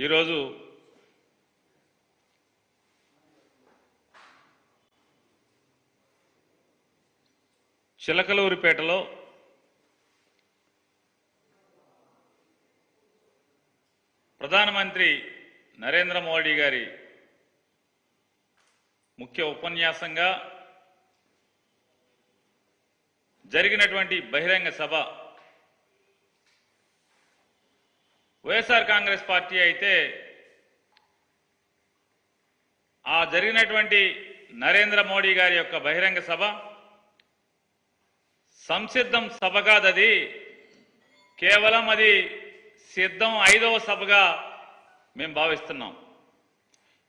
ఈరోజు చిలకలూరిపేటలో ప్రధానమంత్రి నరేంద్ర మోడీ గారి ముఖ్య ఉపన్యాసంగా జరిగినటువంటి బహిరంగ సభ వైఎస్ఆర్ కాంగ్రెస్ పార్టీ అయితే ఆ జరిగినటువంటి నరేంద్ర మోడీ గారి యొక్క బహిరంగ సభ సంసిద్ధం సభ కాదది, కేవలం అది సిద్ధం 5వ సభగా మేము భావిస్తున్నాం.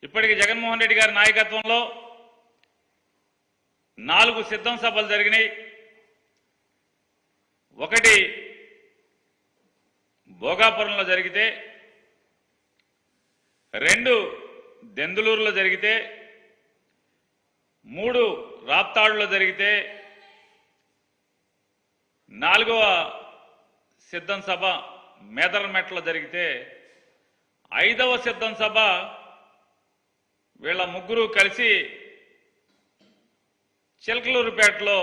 ఇప్పటికి జగన్మోహన్ రెడ్డి గారి నాయకత్వంలో 4 సిద్ధం సభలు జరిగినాయి. ఒకటి భోగాపురంలో జరిగితే, 2 దెందులూరులో జరిగితే, 3 రాప్తాడులో జరిగితే, 4వ సిద్ధం సభ మేదరమెట్లో జరిగితే, 5వ సిద్ధం సభ వీళ్ళ ముగ్గురు కలిసి చిలకలూరుపేటలో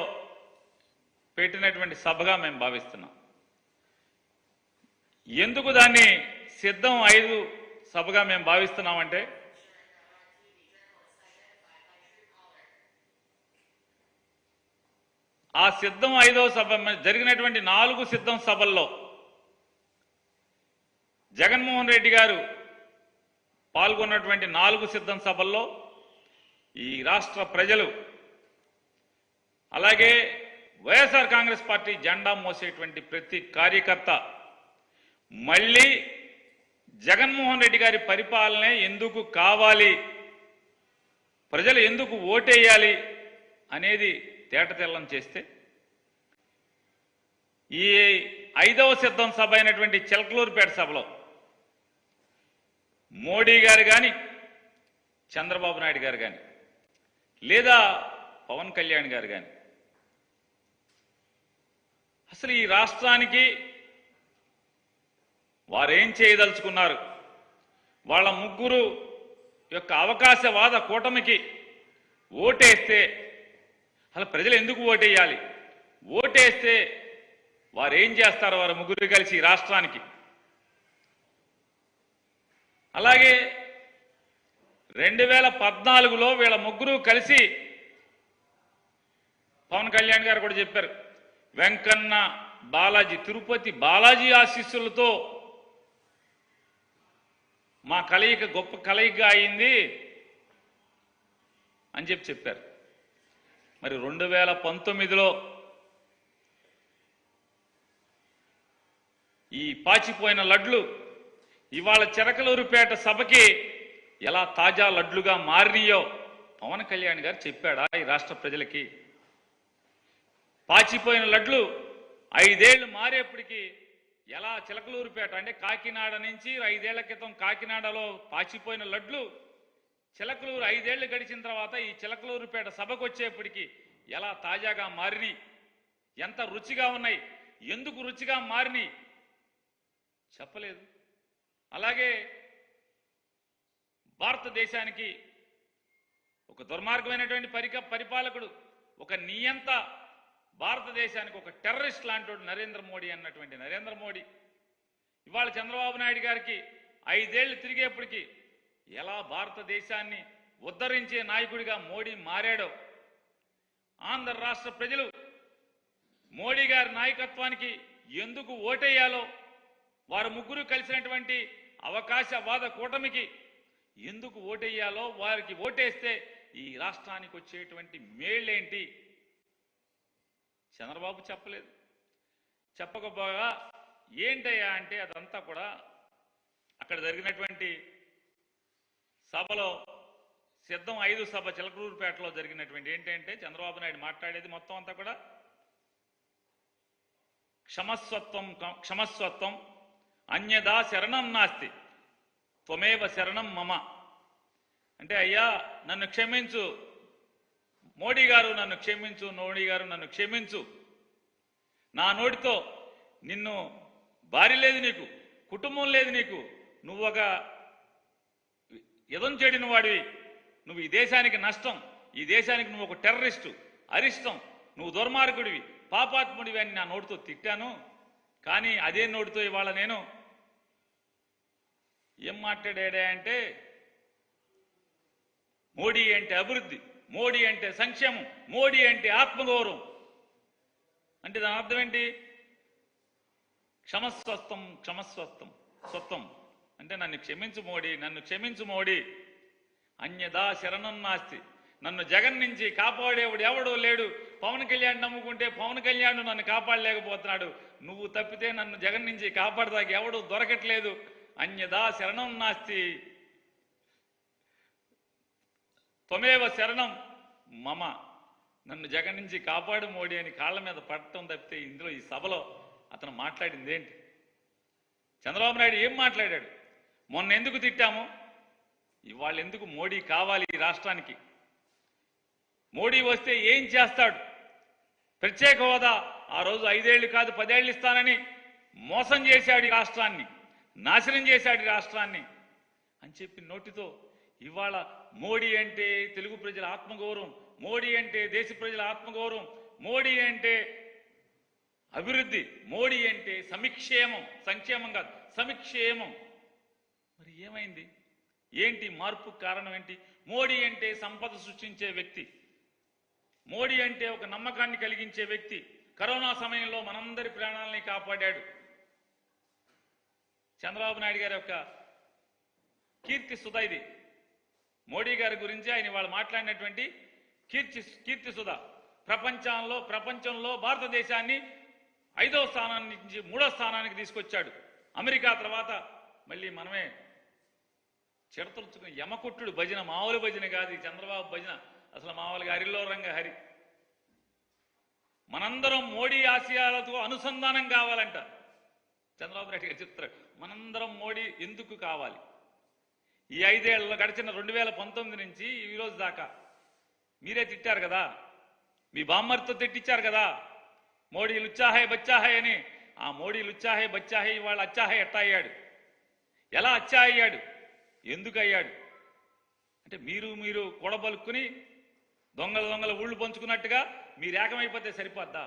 పెట్టినటువంటి సభగా మేము భావిస్తున్నాం. ఎందుకు దాన్ని సిద్ధం 5 సభగా మేము భావిస్తున్నామంటే, ఆ సిద్ధం 5వ సభ జరిగినటువంటి 4 సిద్ధం సభల్లో జగన్మోహన్ రెడ్డి గారు పాల్గొన్నటువంటి 4 సిద్ధం సభల్లో ఈ రాష్ట్ర ప్రజలు, అలాగే వైఎస్ఆర్ కాంగ్రెస్ పార్టీ జెండా మోసేటువంటి ప్రతి కార్యకర్త మళ్ళీ జగన్మోహన్ రెడ్డి గారి పరిపాలనే ఎందుకు కావాలి, ప్రజలు ఎందుకు ఓటేయాలి అనేది తేటతెల్లం చేస్తే, ఈ 5వ సిద్ధం సభ అయినటువంటి చిలకలూరుపేట సభలో మోడీ గారు కానీ, చంద్రబాబు నాయుడు గారు కానీ, లేదా పవన్ కళ్యాణ్ గారు కానీ అసలు ఈ రాష్ట్రానికి వారేం చేయదలుచుకున్నారు, వాళ్ళ ముగ్గురు యొక్క అవకాశవాద కూటమికి ఓటేస్తే అసలు ప్రజలు ఎందుకు ఓటేయాలి, ఓటేస్తే వారేం చేస్తారు వారు ముగ్గురు కలిసి ఈ రాష్ట్రానికి. అలాగే 2014లో వీళ్ళ ముగ్గురు కలిసి పవన్ కళ్యాణ్ గారు కూడా చెప్పారు, వెంకన్న బాలాజీ, తిరుపతి బాలాజీ ఆశీస్సులతో మా కలయిక గొప్ప కలయికగా అయింది అని చెప్పారు. మరి 2019లో ఈ పాచిపోయిన లడ్లు ఇవాళ చిలకలూరుపేట సభకి ఎలా తాజా లడ్లుగా మారినాయో పవన్ కళ్యాణ్ గారు చెప్పాడా ఈ రాష్ట్ర ప్రజలకి? పాచిపోయిన లడ్లు 5 ఏళ్లు మారేప్పటికీ ఎలా చిలకలూరుపేట అంటే కాకినాడ నుంచి 5 ఏళ్ల క్రితం కాకినాడలో పాచిపోయిన లడ్లు చిలకలూరు 5 ఏళ్లు గడిచిన తర్వాత ఈ చిలకలూరుపేట సభకు వచ్చేప్పటికీ ఎలా తాజాగా మారినాయి, ఎంత రుచిగా ఉన్నాయి, ఎందుకు రుచిగా మారినాయి చెప్పలేదు. అలాగే భారతదేశానికి ఒక దుర్మార్గమైనటువంటి పరిపాలకుడు, ఒక నియంత, భారతదేశానికి ఒక టెర్రరిస్ట్ లాంటి నరేంద్ర మోడీ అన్నటువంటి నరేంద్ర మోడీ ఇవాళ చంద్రబాబు నాయుడు గారికి 5 ఏళ్లు తిరిగేప్పటికీ ఎలా భారతదేశాన్ని ఉద్ధరించే నాయకుడిగా మోడీ మారాడో, ఆంధ్ర రాష్ట్ర ప్రజలు మోడీ గారి నాయకత్వానికి ఎందుకు ఓటేయాలో, వారు ముగ్గురు కలిసినటువంటి అవకాశవాద కూటమికి ఎందుకు ఓటేయాలో, వారికి ఓటేస్తే ఈ రాష్ట్రానికి వచ్చేటువంటి మేళ్ళేంటి చంద్రబాబు చెప్పలేదు. చెప్పకపోగా ఏంటయ్యా అంటే అదంతా కూడా అక్కడ జరిగినటువంటి సభలో సిద్ధం 5 సభ చిలకలూరుపేటలో జరిగినటువంటి ఏంటంటే చంద్రబాబు నాయుడు మాట్లాడేది మొత్తం అంతా కూడా క్షమస్వత్వం అన్యదా శరణం నాస్తి త్వమేవ శరణం మమ అంటే, అయ్యా నన్ను క్షమించు, మోడీ గారు నన్ను క్షమించు, మోడీ గారు నన్ను క్షమించు, నా నోటితో నిన్ను భార్య లేదు, నీకు కుటుంబం లేదు, నీకు నువ్వు ఒక ఎదం చెడిన వాడివి, నువ్వు ఈ దేశానికి నష్టం, ఈ దేశానికి నువ్వు ఒక టెర్రరిస్టు, అరిష్టం, నువ్వు దుర్మార్గుడివి, పాపాత్ముడివి అని నా నోటితో తిట్టాను. కానీ అదే నోటితో ఇవాళ నేను ఏం మాట్లాడా అంటే, మోడీ అంటే అభివృద్ధి, మోడీ అంటే సంక్షేమం, మోడీ అంటే ఆత్మగౌరవం. అంటే దాని అర్థం ఏంటి? క్షమస్వస్థం క్షమస్వస్థం స్వత్వం అంటే నన్ను క్షమించు మోడీ, నన్ను క్షమించు మోడీ, అన్యదా శరణం నాస్తి. నన్ను జగన్ నుంచి కాపాడేవాడు ఎవడో లేడు. పవన్ కళ్యాణ్ నమ్ముకుంటే పవన్ కళ్యాణ్ నన్ను కాపాడలేకపోతున్నాడు, నువ్వు తప్పితే నన్ను జగన్ నుంచి కాపాడదాకా ఎవడు దొరకట్లేదు. అన్యదా శరణం నాస్తి త్వమేవ శరణం మమ. నన్ను జగన్ నుంచి కాపాడు మోడీ అని కాళ్ళ మీద పడటం తప్పితే ఇందులో ఈ సభలో అతను మాట్లాడింది ఏంటి? చంద్రబాబు నాయుడు ఏం మాట్లాడాడు? మొన్న ఎందుకు తిట్టాము, ఇవాళ ఎందుకు మోడీ కావాలి ఈ రాష్ట్రానికి? మోడీ వస్తే ఏం చేస్తాడు? ప్రత్యేక హోదా ఆ రోజు 5 ఏళ్ళు కాదు 10 ఏళ్ళు ఇస్తానని మోసం చేశాడు ఈ రాష్ట్రాన్ని, నాశనం చేశాడు ఈ రాష్ట్రాన్ని అని చెప్పి నోటితో ఇవాళ మోడీ అంటే తెలుగు ప్రజల ఆత్మగౌరవం, మోడీ అంటే దేశ ప్రజల ఆత్మగౌరవం, మోడీ అంటే అభివృద్ధి, మోడీ అంటే సమిక్షేమం, సంక్షేమం కాదు సమిక్షేమం. మరి ఏమైంది? ఏంటి మార్పు కారణం ఏంటి? మోడీ అంటే సంపద సృష్టించే వ్యక్తి, మోడీ అంటే ఒక నమ్మకాన్ని కలిగించే వ్యక్తి. కరోనా సమయంలో మనందరి ప్రాణాలని కాపాడాడు. చంద్రబాబు నాయుడు గారి యొక్క కీర్తి సుధ ఇది. మోడీ గారి గురించి ఆయన వాళ్ళు మాట్లాడినటువంటి కీర్తి సుధ ప్రపంచంలో భారతదేశాన్ని 5వ స్థానాన్ని నుంచి 3వ స్థానానికి తీసుకొచ్చాడు. అమెరికా తర్వాత మళ్ళీ మనమే చిరతలుచుకుని యమకుట్టుడు భజన, మామూలు భజన కాదు ఈ చంద్రబాబు భజన, అసలు మామూలుగా హరిలో రంగ హరి. మనందరం మోడీ ఆశయాలతో అనుసంధానం కావాలంట. చంద్రబాబు నాయుడు గారు చెప్తారు, మనందరం మోడీ ఎందుకు కావాలి? ఈ 5 ఏళ్లలో గడిచిన 2019 నుంచి ఈ రోజు దాకా మీరే తిట్టారు కదా, మీ బామ్మర్తో తిట్టించారు కదా, మోడీ లుచ్చాహే బచ్చాహే అని. ఆ మోడీ లుచ్చాహే బచ్చాహే ఇవాళ అచ్చాహే ఎట్టా అయ్యాడు? ఎలా అచ్చా అయ్యాడు? ఎందుకు అయ్యాడు అంటే మీరు కూడబలుక్కుని దొంగల ఊళ్ళు పంచుకున్నట్టుగా మీరు ఏకమైపోతే సరిపోద్దా?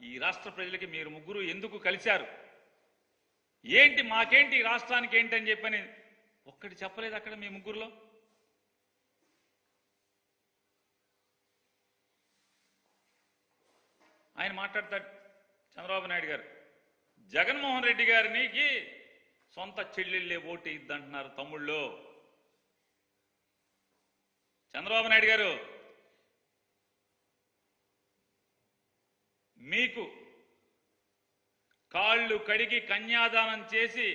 ఈ రాష్ట్ర ప్రజలకి మీరు ముగ్గురు ఎందుకు కలిశారు? ఏంటి మాకేంటి రాష్ట్రానికి ఏంటని చెప్పని ఒక్కటి చెప్పలేదు అక్కడ మీ ముగ్గురులో. ఆయన మాట్లాడతాడు చంద్రబాబు నాయుడు గారు, జగన్మోహన్ రెడ్డి గారికి సొంత చెల్లెళ్ళే ఓటు ఇద్దంటున్నారు తమ్ముళ్ళు. చంద్రబాబు నాయుడు గారు, మీకు కాళ్ళు కడిగి కన్యాదానం చేసి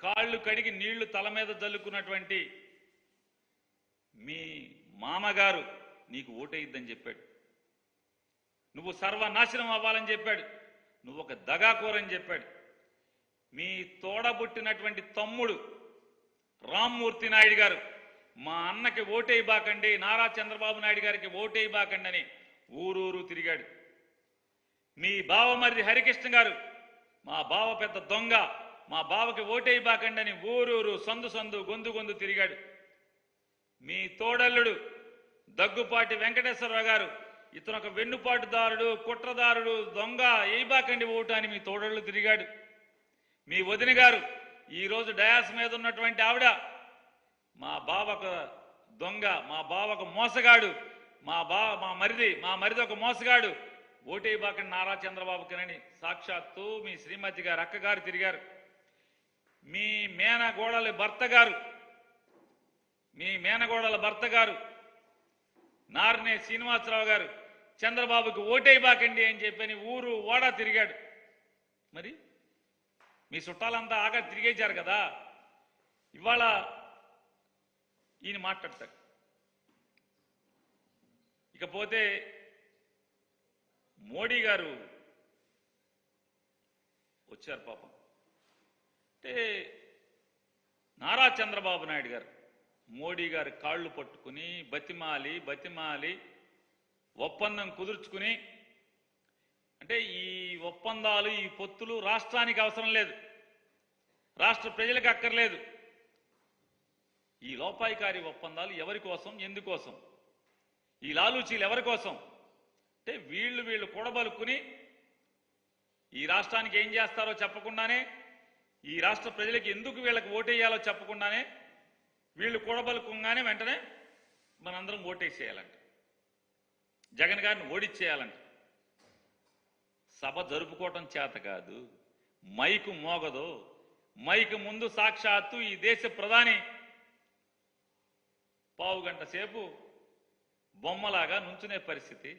కాళ్ళు కడిగి నీళ్లు తల మీద జల్లుకున్నటువంటి మీ మామగారు నీకు ఓటేయిద్దని చెప్పాడు. నువ్వు సర్వనాశనం అవ్వాలని చెప్పాడు. నువ్వు ఒక దగాకోరని చెప్పాడు. మీ తోడబుట్టినటువంటి తమ్ముడు రామ్మూర్తి నాయుడు గారు మా అన్నకి ఓటేయబాకండి, నారా చంద్రబాబు నాయుడు గారికి ఓటేయబాకండి అని ఊరూరు తిరిగాడు. మీ బావమరిది హరికృష్ణ గారు మా బావ పెద్ద దొంగ, మా బావకి ఓటేయబాకండి అని ఊరూరు సందు గొంతు తిరిగాడు. మీ తోడల్లుడు దగ్గుపాటి వెంకటేశ్వరరావు గారు ఇతను ఒక వెన్నుపాటుదారుడు, కుట్రదారుడు, దొంగ, ఏయబాకండి ఓటు అని మీ తోడళ్ళు తిరిగాడు. మీ వదిన గారు ఈరోజు డయాస్ మీద ఉన్నటువంటి ఆవిడ మా బావకు దొంగ, మా బావకు మోసగాడు, మా మరిది ఒక మోసగాడు, ఓటేయబాకండి నారా చంద్రబాబుకినని సాక్షాత్తు మీ శ్రీమతి గారు అక్కగారు తిరిగారు. మీ మేనగోడల భర్త గారు నార్నే శ్రీనివాసరావు గారు చంద్రబాబుకి ఓటేయబాకండి అని చెప్పని ఊరు ఓడా తిరిగాడు. మరి మీ చుట్టాలంతా ఆగా తిరిగేశారు కదా. ఇవాళ ఈయన మాట్లాడతాడు. ఇకపోతే మోడీ గారు వచ్చారు పాపం. అంటే నారా చంద్రబాబు నాయుడు గారు మోడీ గారి కాళ్ళు పట్టుకుని బతిమాలి ఒప్పందం కుదుర్చుకుని, అంటే ఈ ఒప్పందాలు ఈ పొత్తులు రాష్ట్రానికి అవసరం లేదు, రాష్ట్ర ప్రజలకు అక్కర్లేదు. ఈ లోపాయికారి ఒప్పందాలు ఎవరి కోసం, ఎందుకోసం? ఈ లాలూచీలు ఎవరి కోసం అంటే వీళ్ళు కూడబలుక్కుని ఈ రాష్ట్రానికి ఏం చేస్తారో చెప్పకుండానే, ఈ రాష్ట్ర ప్రజలకు ఎందుకు వీళ్ళకి ఓటేయాలో చెప్పకుండానే వీళ్ళు కూడబలుకుంగానే వెంటనే మనందరం ఓటేసేయాలంట, జగన్ గారిని ఓడిచ్చేయాలంట. సభ జరుపుకోవటం చేత కాదు, మైకు మోగదు. మైకు ముందు సాక్షాత్తు ఈ దేశ ప్రధాని పావుగంట సేపు బొమ్మలాగా నుంచునే పరిస్థితి.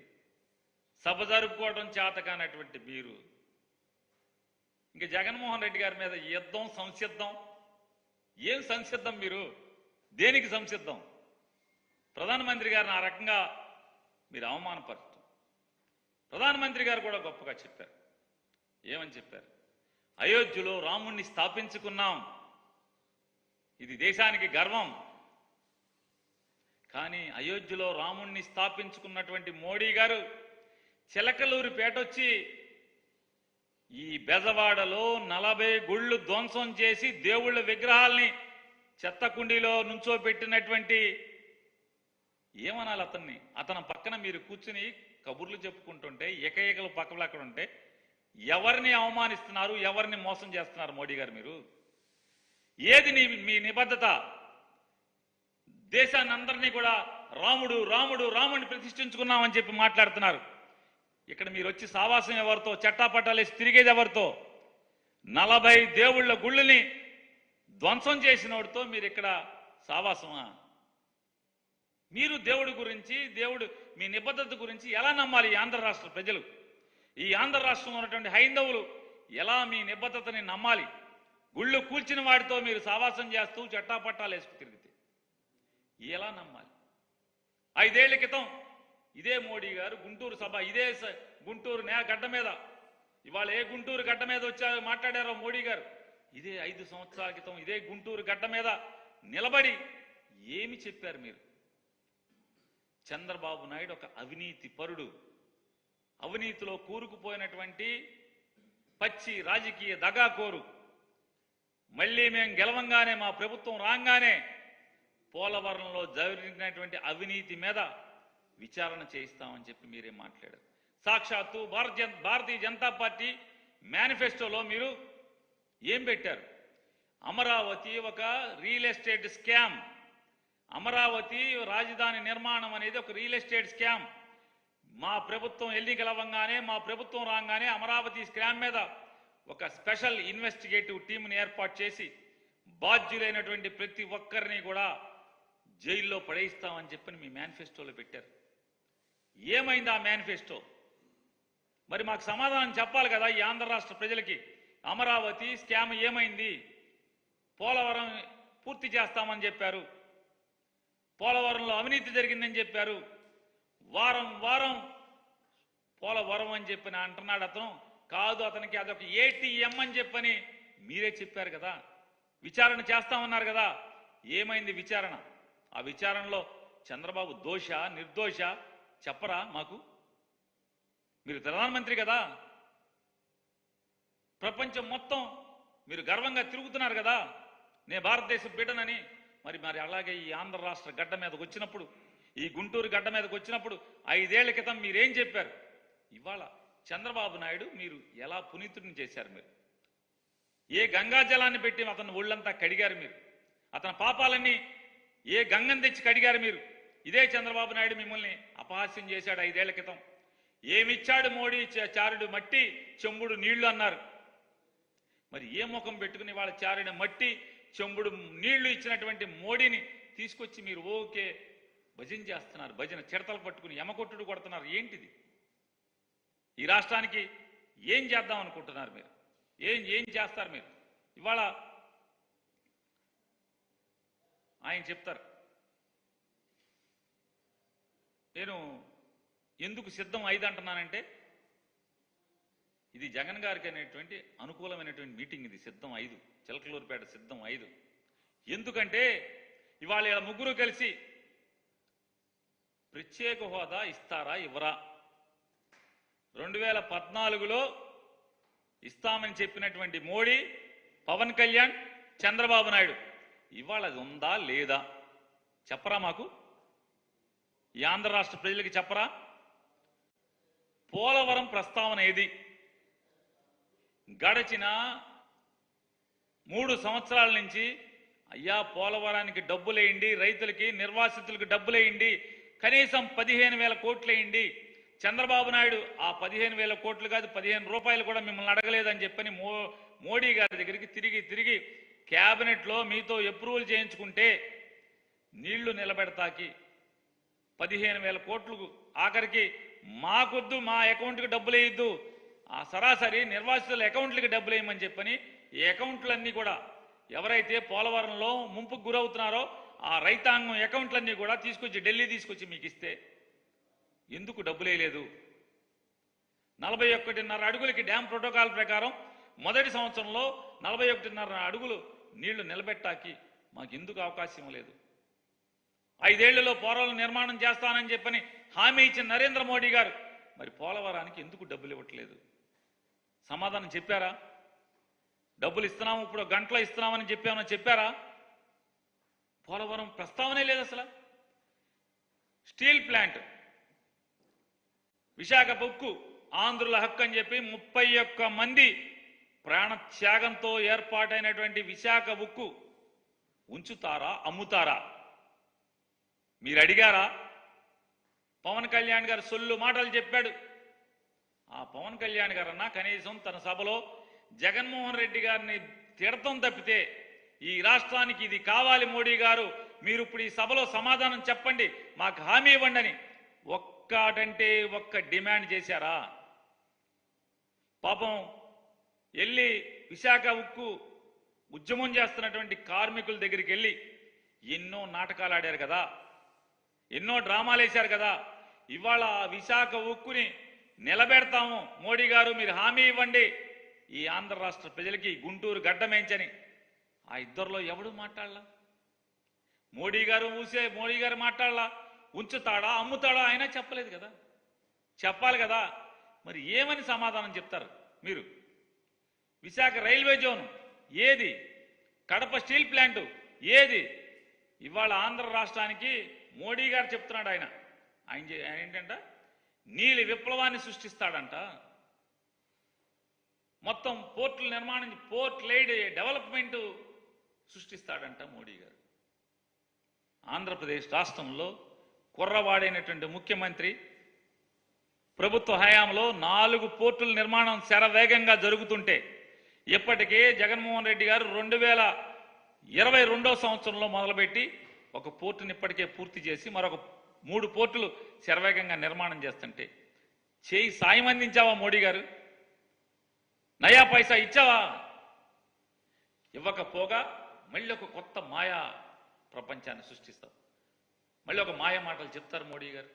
సభ జరుపుకోవడం చేత కానటువంటి మీరు ఇంక జగన్మోహన్ రెడ్డి గారి మీద యుద్ధం, సంసిద్ధం. ఏం సంసిద్ధం? మీరు దేనికి సంసిద్ధం? ప్రధానమంత్రి గారిని ఆ రకంగా మీరు అవమానపరచడం. ప్రధానమంత్రి గారు కూడా గొప్పగా చెప్పారు. ఏమని చెప్పారు? అయోధ్యలో రాముణ్ణి స్థాపించుకున్నాం, ఇది దేశానికి గర్వం. కానీ అయోధ్యలో రాముణ్ణి స్థాపించుకున్నటువంటి మోడీ గారు చిలకలూరిపేటొచ్చి ఈ బెజవాడలో 40 గుళ్ళు ధ్వంసం చేసి దేవుళ్ళ విగ్రహాల్ని చెత్తకుండీలో నుంచోబెట్టినటువంటి, ఏమనాలి అతన్ని? అతని పక్కన మీరు కూర్చుని కబుర్లు చెప్పుకుంటుంటే, ఏకైకలు పక్కలు అక్కడ ఉంటే ఎవరిని అవమానిస్తున్నారు, ఎవరిని మోసం చేస్తున్నారు మోడీ గారు? మీరు ఏది మీ నిబద్ధత? దేశాన్ని అందరినీ కూడా రాముడు రాముడు రాముడిని ప్రతిష్ఠించుకున్నామని చెప్పి మాట్లాడుతున్నారు. ఇక్కడ మీరు వచ్చి సావాసం ఎవరితో, చట్టాపట్టాలేసి తిరిగేది ఎవరితో? 40 దేవుళ్ళ గుళ్ళని ధ్వంసం చేసినోడితో మీరు ఇక్కడ సావాసమా? మీరు దేవుడి గురించి, దేవుడు మీ నిబద్ధత గురించి ఎలా నమ్మాలి ఈ ఆంధ్ర రాష్ట్ర ప్రజలు? ఈ ఆంధ్ర రాష్ట్రంలో ఉన్నటువంటి హైందవులు ఎలా మీ నిబద్ధతని నమ్మాలి? గుళ్ళు కూల్చిన వాడితో మీరు సావాసం చేస్తూ చట్టాపట్టాలు వేసుకు తిరిగితే ఎలా నమ్మాలి? 5 ఏళ్ల క్రితం ఇదే మోడీ గారు గుంటూరు సభ, ఇదే గుంటూరు గడ్డ మీద, ఇవాళ ఏ గుంటూరు గడ్డ మీద వచ్చారో మాట్లాడారో మోడీ గారు, ఇదే 5 సంవత్సరాల క్రితం ఇదే గుంటూరు గడ్డ మీద నిలబడి ఏమి చెప్పారు మీరు? చంద్రబాబు నాయుడు ఒక అవినీతి పరుడు, అవినీతిలో కూరుకుపోయినటువంటి పచ్చి రాజకీయ దగాకోరు. మళ్ళీ మేము గెలవంగానే, మా ప్రభుత్వం రాగానే పోలవరంలో జరిగినటువంటి అవినీతి మీద విచారణ చేయిస్తామని చెప్పి మీరేం మాట్లాడారు? సాక్షాత్తు భారతీయ జనతా పార్టీ మేనిఫెస్టోలో మీరు ఏం పెట్టారు? అమరావతి ఒక రియల్ ఎస్టేట్ స్కామ్, అమరావతి రాజధాని నిర్మాణం అనేది ఒక రియల్ ఎస్టేట్ స్కామ్. మా ప్రభుత్వం ఎన్నికలవ్వగానే, మా ప్రభుత్వం రాగానే అమరావతి స్కామ్ మీద ఒక స్పెషల్ ఇన్వెస్టిగేటివ్ టీంని ఏర్పాటు చేసి బాధ్యులైనటువంటి ప్రతి ఒక్కరిని కూడా జైల్లో పడేయిస్తామని చెప్పని మీ మేనిఫెస్టోలో పెట్టారు. ఏమైంది ఆ మేనిఫెస్టో? మరి మాకు సమాధానం చెప్పాలి కదా ఈ ఆంధ్ర రాష్ట్ర ప్రజలకి. అమరావతి స్కామ్ ఏమైంది? పోలవరం పూర్తి చేస్తామని చెప్పారు, పోలవరంలో అవినీతి జరిగిందని చెప్పారు, వారం వారం పోలవరం అని చెప్పని అంటున్నాడు అతను. కాదు, అతనికి అదొక ఏటీఎం అని చెప్పని మీరే చెప్పారు కదా. విచారణ చేస్తామన్నారు కదా. ఏమైంది విచారణ? ఆ విచారణలో చంద్రబాబు దోష నిర్దోష చెప్పరా మాకు? మీరు ప్రధానమంత్రి కదా, ప్రపంచం మొత్తం మీరు గర్వంగా తిరుగుతున్నారు కదా, నేను భారతదేశ బిడ్డనని. మరి అలాగే ఈ ఆంధ్ర రాష్ట్ర గడ్డ మీదకి వచ్చినప్పుడు, ఈ గుంటూరు గడ్డ మీదకి వచ్చినప్పుడు 5 ఏళ్ల క్రితం మీరేం చెప్పారు? ఇవాళ చంద్రబాబు నాయుడు మీరు ఎలా పునీతుడిని చేశారు? మీరు ఏ గంగా జలాన్ని పెట్టి అతను ఒళ్ళంతా కడిగారు? మీరు అతని పాపాలన్నీ ఏ గంగను తెచ్చి కడిగారు? మీరు ఇదే చంద్రబాబు నాయుడు మిమ్మల్ని అపహాస్యం చేశాడు 5 ఏళ్ల క్రితం. ఏమిచ్చాడు మోడీ? చారుడు మట్టి చెంబుడు నీళ్లు అన్నారు. మరి ఏ ముఖం పెట్టుకుని వాళ్ళ చారుడు మట్టి చెంబుడు నీళ్లు ఇచ్చినటువంటి మోడీని తీసుకొచ్చి మీరు ఓకే భజన చేస్తున్నారు? భజన చిడతలు పట్టుకుని యమకొట్టుడు కొడుతున్నారు. ఏంటిది? ఈ రాష్ట్రానికి ఏం చేద్దాం అనుకుంటున్నారు మీరు? ఏం చేస్తారు మీరు? ఇవాళ ఆయన చెప్తారు, నేను ఎందుకు సిద్ధం 5 అంటున్నానంటే, ఇది జగన్ గారికి అనేటువంటి అనుకూలమైనటువంటి మీటింగ్. ఇది సిద్ధం 5, చిలకలూరుపేట సిద్ధం 5. ఎందుకంటే ఇవాళ ఇలా ముగ్గురు కలిసి ప్రత్యేక హోదా ఇస్తారా ఇవ్వరా? 2014లో ఇస్తామని చెప్పినటువంటి మోడీ, పవన్ కళ్యాణ్, చంద్రబాబు నాయుడు ఇవాళ అది ఉందా లేదా చెప్పరా మాకు? ఈ ఆంధ్ర రాష్ట్ర ప్రజలకి చెప్పరా? పోలవరం ప్రస్తావన ఏది? గడచిన 3 సంవత్సరాల నుంచి అయ్యా పోలవరానికి డబ్బులేయండి, రైతులకి నిర్వాసితులకు డబ్బులేయండి, కనీసం 15,000 కోట్లేయండి. చంద్రబాబు నాయుడు ఆ 15,000 కోట్లు కాదు 15 రూపాయలు కూడా మిమ్మల్ని అడగలేదని చెప్పని మోడీ గారి దగ్గరికి తిరిగి క్యాబినెట్లో మీతో అప్రూవల్ చేయించుకుంటే నీళ్లు నిలబెడతాకి 15,000 కోట్లు ఆఖరికి మాకొద్దు, మా అకౌంట్కి డబ్బులు వేయద్దు, ఆ సరాసరి నిర్వాసితుల అకౌంట్లకి డబ్బులు వేయమని చెప్పని ఈ అకౌంట్లన్నీ కూడా ఎవరైతే పోలవరంలో ముంపుకు గురవుతున్నారో ఆ రైతాంగం అకౌంట్లన్నీ కూడా తీసుకొచ్చి ఢిల్లీ తీసుకొచ్చి మీకు ఇస్తే ఎందుకు డబ్బులు వేయలేదు? 41.5 అడుగులకి డ్యామ్ ప్రోటోకాల్ ప్రకారం మొదటి సంవత్సరంలో 41.5 అడుగులు నీళ్లు నిలబెట్టాకి మాకు ఎందుకు అవకాశం లేదు? 5 ఏళ్లలో పోలవరం నిర్మాణం చేస్తానని చెప్పని హామీ ఇచ్చిన నరేంద్ర మోడీ గారు మరి పోలవరానికి ఎందుకు డబ్బులు ఇవ్వట్లేదు? సమాధానం చెప్పారా? డబ్బులు ఇస్తున్నాము, ఇప్పుడు గంటలో ఇస్తున్నామని చెప్పారా? పోలవరం ప్రస్తావనే లేదు అసలు. స్టీల్ ప్లాంట్, విశాఖ ఉక్కు ఆంధ్రుల హక్కు అని చెప్పి 31 మంది ప్రాణత్యాగంతో ఏర్పాటైనటువంటి విశాఖ ఉక్కు ఉంచుతారా, అమ్ముతారా? మీరు అడిగారా? పవన్ కళ్యాణ్ గారు సొల్లు మాటలు చెప్పాడు. ఆ పవన్ కళ్యాణ్ గారన్నా కనీసం తన సభలో జగన్మోహన్ రెడ్డి గారిని తిడతం తప్పితే ఈ రాష్ట్రానికి ఇది కావాలి మోడీ గారు, మీరు ఇప్పుడు ఈ సభలో సమాధానం చెప్పండి, మాకు హామీ ఇవ్వండి అని ఒక్కటంటే ఒక్క డిమాండ్ చేశారా? పాపం వెళ్ళి విశాఖ ఉక్కు ఉద్యమం చేస్తున్నటువంటి కార్మికుల దగ్గరికి వెళ్ళి ఎన్నో నాటకాలు ఆడారు కదా, ఎన్నో డ్రామాలు వేశారు కదా. ఇవాళ విశాఖ ఉక్కుని నిలబెడతాము మోడీ గారు, మీరు హామీ ఇవ్వండి ఈ ఆంధ్ర రాష్ట్ర ప్రజలకి గుంటూరు గడ్డమేంచని ఆ ఇద్దరిలో ఎవడు మాట్లాడలా? మోడీ గారు మాట్లాడలా. ఉంచుతాడా, అమ్ముతాడా ఆయన చెప్పలేదు కదా, చెప్పాలి కదా. మరి ఏమని సమాధానం చెప్తారు మీరు? విశాఖ రైల్వే జోన్ ఏది? కడప స్టీల్ ప్లాంటు ఏది? ఇవాళ ఆంధ్ర రాష్ట్రానికి మోడీ గారు చెప్తున్నాడు, ఆయన ఏంటంట నీలి విప్లవాన్ని సృష్టిస్తాడంట. మొత్తం పోర్టుల నిర్మాణం, పోర్ట్ లైడ్ డెవలప్మెంట్ సృష్టిస్తాడంట మోడీ గారు. ఆంధ్రప్రదేశ్ రాష్ట్రంలో కుర్రవాడైనటువంటి ముఖ్యమంత్రి ప్రభుత్వ హయాంలో 4 పోర్టుల నిర్మాణం శరవేగంగా జరుగుతుంటే ఇప్పటికే జగన్మోహన్ రెడ్డి గారు 2022వ సంవత్సరంలో మొదలుపెట్టి ఒక పోర్టుని ఇప్పటికే పూర్తి చేసి మరొక 3 పోర్టులు శరవేగంగా నిర్మాణం చేస్తుంటే చేయి సాయం అందించావా మోడీ గారు? నయా పైసా ఇచ్చావా? ఇవ్వకపోగా మళ్ళీ ఒక కొత్త మాయా ప్రపంచాన్ని సృష్టిస్తావు, మళ్ళీ ఒక మాయా మాటలు చెప్తారు మోడీ గారు.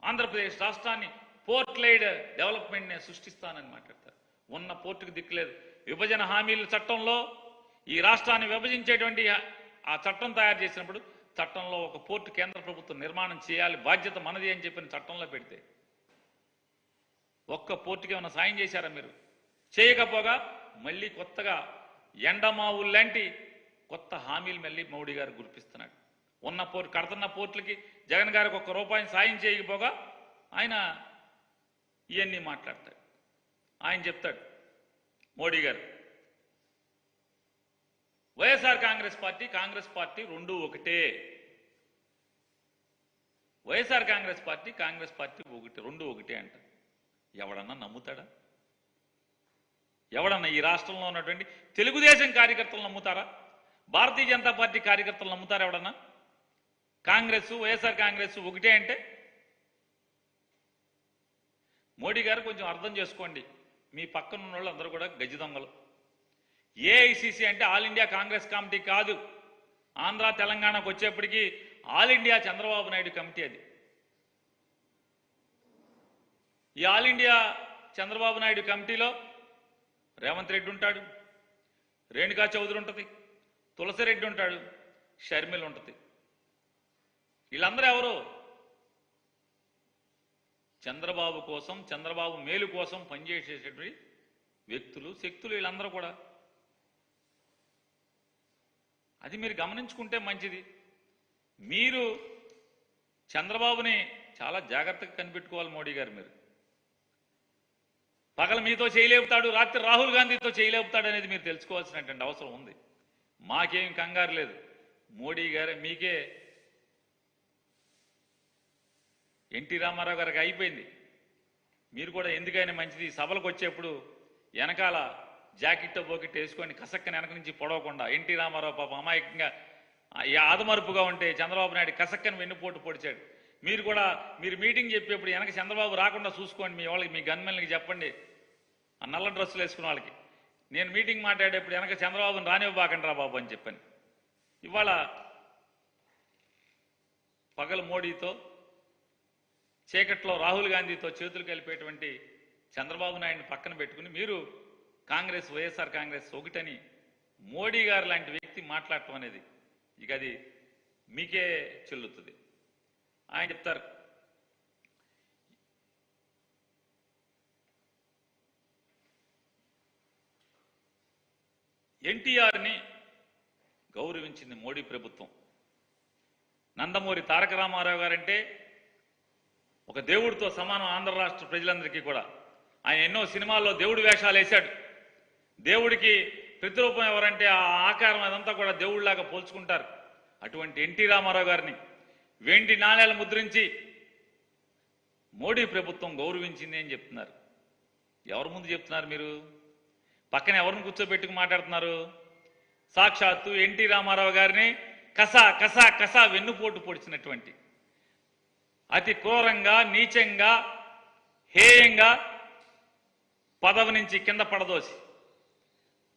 ఆంధ్రప్రదేశ్ రాష్ట్రాన్ని పోర్ట్ లైడ్ డెవలప్మెంట్ని సృష్టిస్తానని మాట్లాడతారు. ఉన్న పోర్టుకు దిక్కులేదు. విభజన హామీల చట్టంలో ఈ రాష్ట్రాన్ని విభజించేటువంటి ఆ చట్టం తయారు చేసినప్పుడు చట్టంలో ఒక పోర్టు కేంద్ర ప్రభుత్వం నిర్మాణం చేయాలి, బాధ్యత మనది అని చెప్పిన చట్టంలో పెడితే ఒక్క పోర్టుకి ఏమైనా సాయం చేశారా మీరు? చేయకపోగా మళ్ళీ కొత్తగా ఎండమావుల్లాంటి కొత్త హామీలు మళ్ళీ మోడీ గారు గుర్తిస్తున్నాడు. ఉన్న కడుతున్న పోర్టులకి జగన్ గారికి ₹1 సాయం చేయకపోగా ఆయన ఇవన్నీ మాట్లాడతాడు. ఆయన చెప్తాడు మోడీ గారు, వైఎస్ఆర్ కాంగ్రెస్ పార్టీ రెండు ఒకటే. వైఎస్ఆర్ కాంగ్రెస్ పార్టీ రెండు ఒకటే అంట. ఎవడన్నా నమ్ముతాడా? ఎవడన్నా ఈ రాష్ట్రంలో ఉన్నటువంటి తెలుగుదేశం కార్యకర్తలు నమ్ముతారా? భారతీయ జనతా పార్టీ కార్యకర్తలు నమ్ముతారా? ఎవడన్నా వైఎస్ఆర్ కాంగ్రెస్ ఒకటే అంటే? మోడీ గారు కొంచెం అర్థం చేసుకోండి, మీ పక్కన ఉన్న వాళ్ళు అందరూ కూడా గజ దొంగలు. ఏఐసిసి అంటే ఆల్ ఇండియా కాంగ్రెస్ కమిటీ కాదు. ఆంధ్ర తెలంగాణకు వచ్చేప్పటికీ all India Chandrababu Naidu committee అది. ఈ ఆల్ ఇండియా చంద్రబాబు నాయుడు కమిటీలో రేవంత్ రెడ్డి ఉంటాడు, రేణుకా చౌదరి ఉంటుంది, తులసిరెడ్డి ఉంటాడు, షర్మిల ఉంటుంది. వీళ్ళందరూ ఎవరు? చంద్రబాబు కోసం, చంద్రబాబు మేలు కోసం పనిచేసేటువంటి వ్యక్తులు, శక్తులు. వీళ్ళందరూ కూడా అది మీరు గమనించుకుంటే మంచిది. మీరు చంద్రబాబుని చాలా జాగ్రత్తగా కనిపెట్టుకోవాలి మోడీ గారు. మీరు పగలు మీతో చేయలేపుతాడు, రాత్రి రాహుల్ గాంధీతో చేయలేపుతాడు అనేది మీరు తెలుసుకోవాల్సినటువంటి అవసరం ఉంది. మాకేం కంగారు లేదు. మోడీ గారు మీకే ఎన్టీ రామారావు గారికి అయిపోయింది. మీరు కూడా ఎందుకైనా మంచిది సభలకు వచ్చేప్పుడు వెనకాల జాకెట్ బోకెట్ వేసుకొని కసక్కని వెనక నుంచి పొడవకుండా, ఎన్టీ రామారావు పాపం అమాయకంగా ఆదమరుపుగా ఉంటే చంద్రబాబు నాయుడు కసక్కని వెన్నుపోటు పొడిచాడు. మీరు కూడా మీరు మీటింగ్ చెప్పేప్పుడు వెనక చంద్రబాబు రాకుండా చూసుకోండి. మీ వాళ్ళకి మీ గన్మెన్లకి చెప్పండి, ఆ నల్ల డ్రెస్సులు వేసుకున్న వాళ్ళకి, నేను మీటింగ్ మాట్లాడేప్పుడు వెనక చంద్రబాబుని రానివ్వబాకండి రా బాబు అని చెప్పని. ఇవాళ పగలు మోడీతో, చీకట్లో రాహుల్ గాంధీతో చేతులు కలిపేటువంటి చంద్రబాబు నాయుడిని పక్కన పెట్టుకుని మీరు కాంగ్రెస్, వైఎస్ఆర్ కాంగ్రెస్ ఒకటని మోడీ గారు లాంటి వ్యక్తి మాట్లాడటం అనేది ఇక అది మీకే చెల్లుతుంది. ఆయన చెప్తారు, ఎన్టీఆర్ని గౌరవించింది మోడీ ప్రభుత్వం. నందమూరి తారక రామారావు గారంటే ఒక దేవుడితో సమానం ఆంధ్ర రాష్ట్ర ప్రజలందరికీ కూడా. ఆయన ఎన్నో సినిమాల్లో దేవుడి వేషాలు వేశాడు. దేవుడికి ప్రతిరూపం ఎవరంటే ఆ ఆకారం అదంతా కూడా దేవుడిలాగా పోల్చుకుంటారు. అటువంటి ఎన్టీ రామారావు గారిని వెండి నాణేలు ముద్రించి మోడీ ప్రభుత్వం గౌరవించింది అని చెప్తున్నారు. ఎవరి ముందు చెప్తున్నారు మీరు? పక్కన ఎవరిని కూర్చోబెట్టుకు మాట్లాడుతున్నారు? సాక్షాత్తు ఎన్టీ రామారావు గారిని కసా కసా కసా వెన్నుపోటు పొడిచినటువంటి, అతి క్రూరంగా, నీచంగా, హేయంగా పదవి నుంచి కింద పడదోసి